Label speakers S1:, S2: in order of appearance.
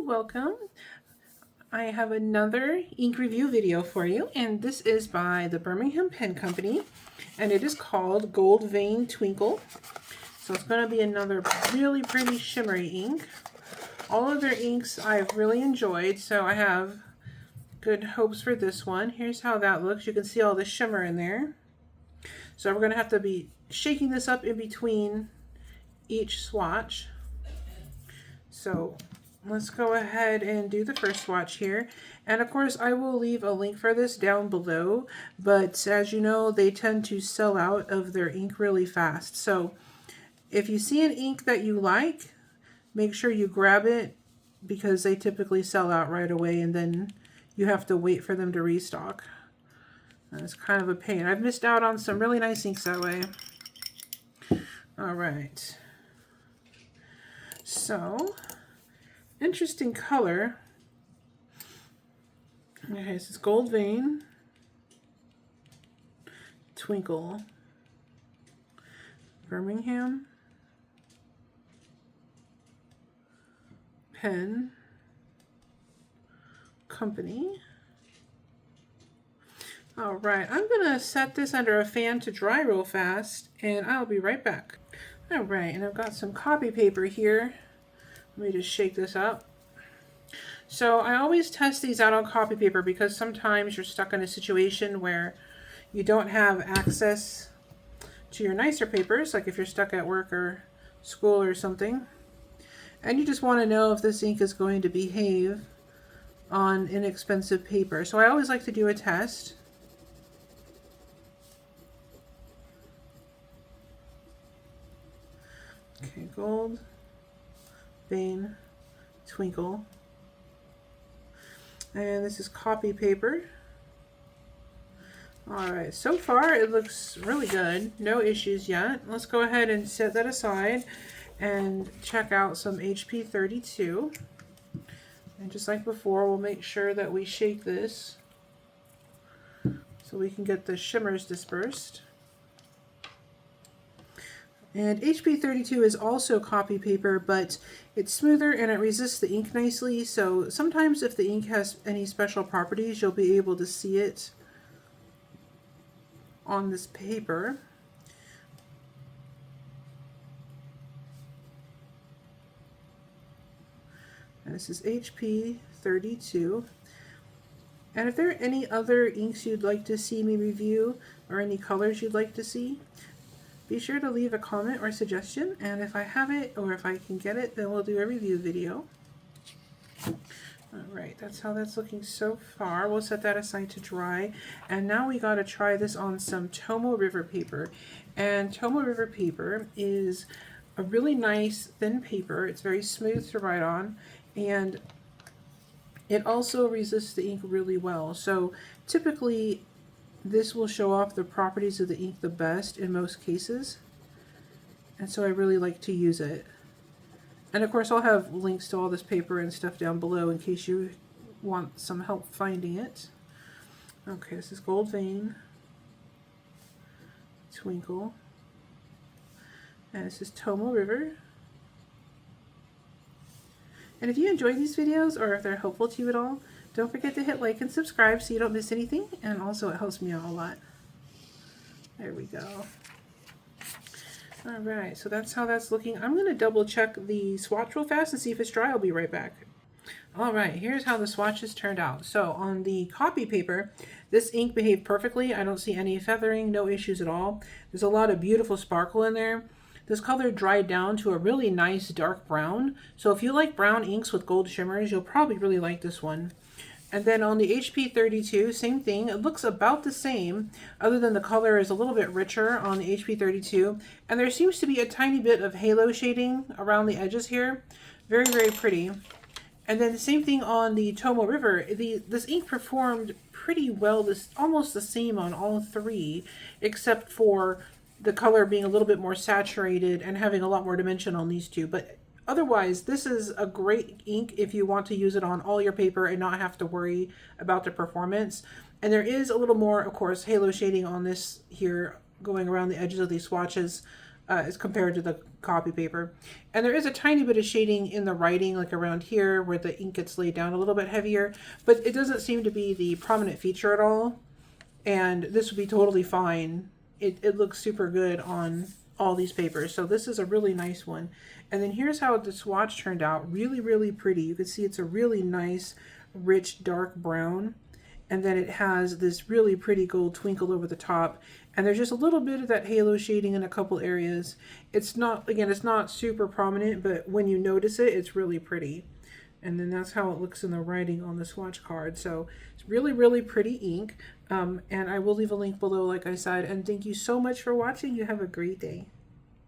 S1: welcome. I have another ink review video for you, and this is by the Birmingham Pen Company, and it is called Gold Vein Twinkle. So it's going to be another really pretty shimmery ink. All of their inks I've really enjoyed, so I have good hopes for this one. Here's how that looks. You can see all the shimmer in there. So we're going to have to be shaking this up in between each swatch. So let's go ahead and do the first swatch here. And of course, I will leave a link for this down below, but as you know, they tend to sell out of their ink really fast. So if you see an ink that you like, make sure you grab it because they typically sell out right away and then you have to wait for them to restock. It's kind of a pain. I've missed out on some really nice inks that way. All right. So, interesting color. Okay, this is Gold Vein Twinkle, Birmingham Pen Company. All right, I'm gonna set this under a fan to dry real fast, and I'll be right back. All right, and I've got some copy paper here. Let me just shake this up. So I always test these out on copy paper because sometimes you're stuck in a situation where you don't have access to your nicer papers, like if you're stuck at work or school or something, and you just want to know if this ink is going to behave on inexpensive paper. So I always like to do a test. Okay, Gold Vein Twinkle. And this is copy paper. Alright, so far it looks really good. No issues yet. Let's go ahead and set that aside and check out some HP 32. And just like before, we'll make sure that we shake this so we can get the shimmers dispersed. And HP 32 is also copy paper, but it's smoother and it resists the ink nicely, so sometimes if the ink has any special properties, you'll be able to see it on this paper. And this is HP 32. And if there are any other inks you'd like to see me review or any colors you'd like to see, be sure to leave a comment or suggestion, and if I have it or if I can get it, then we'll do a review video. Alright, that's how that's looking so far. We'll set that aside to dry. And now we got to try this on some Tomoe River paper. And Tomoe River paper is a really nice thin paper. It's very smooth to write on, and it also resists the ink really well. So typically this will show off the properties of the ink the best in most cases, and so I really like to use it. And of course I'll have links to all this paper and stuff down below in case you want some help finding it. Okay, this is Gold Vein Twinkle, and this is Tomoe River. And if you enjoy these videos or if they're helpful to you at all, don't forget to hit like and subscribe so you don't miss anything, and also it helps me out a lot. There we go. Alright, so that's how that's looking. I'm going to double check the swatch real fast and see if it's dry. I'll be right back. Alright, here's how the swatches turned out. So on the copy paper, this ink behaved perfectly. I don't see any feathering, no issues at all. There's a lot of beautiful sparkle in there. This color dried down to a really nice dark brown. So if you like brown inks with gold shimmers, you'll probably really like this one. And then on the HP 32, same thing. It looks about the same, other than the color is a little bit richer on the HP 32. And there seems to be a tiny bit of halo shading around the edges here. Very, very pretty. And then the same thing on the Tomoe River. This ink performed pretty well. This almost the same on all three, except for the color being a little bit more saturated and having a lot more dimension on these two. But otherwise, this is a great ink if you want to use it on all your paper and not have to worry about the performance. And there is a little more, of course, halo shading on this here going around the edges of these swatches as compared to the copy paper. And there is a tiny bit of shading in the writing, like around here where the ink gets laid down a little bit heavier, but it doesn't seem to be the prominent feature at all. And this would be totally fine. It looks super good on all these papers. So this is a really nice one. And then here's how the swatch turned out. Really, really pretty. You can see it's a really nice, rich, dark brown. And then it has this really pretty gold twinkle over the top. And there's just a little bit of that halo shading in a couple areas. It's not, again, it's not super prominent, but when you notice it, it's really pretty. And then that's how it looks in the writing on the swatch card. So it's really, really pretty ink. And I will leave a link below, like I said. And thank you so much for watching. You have a great day.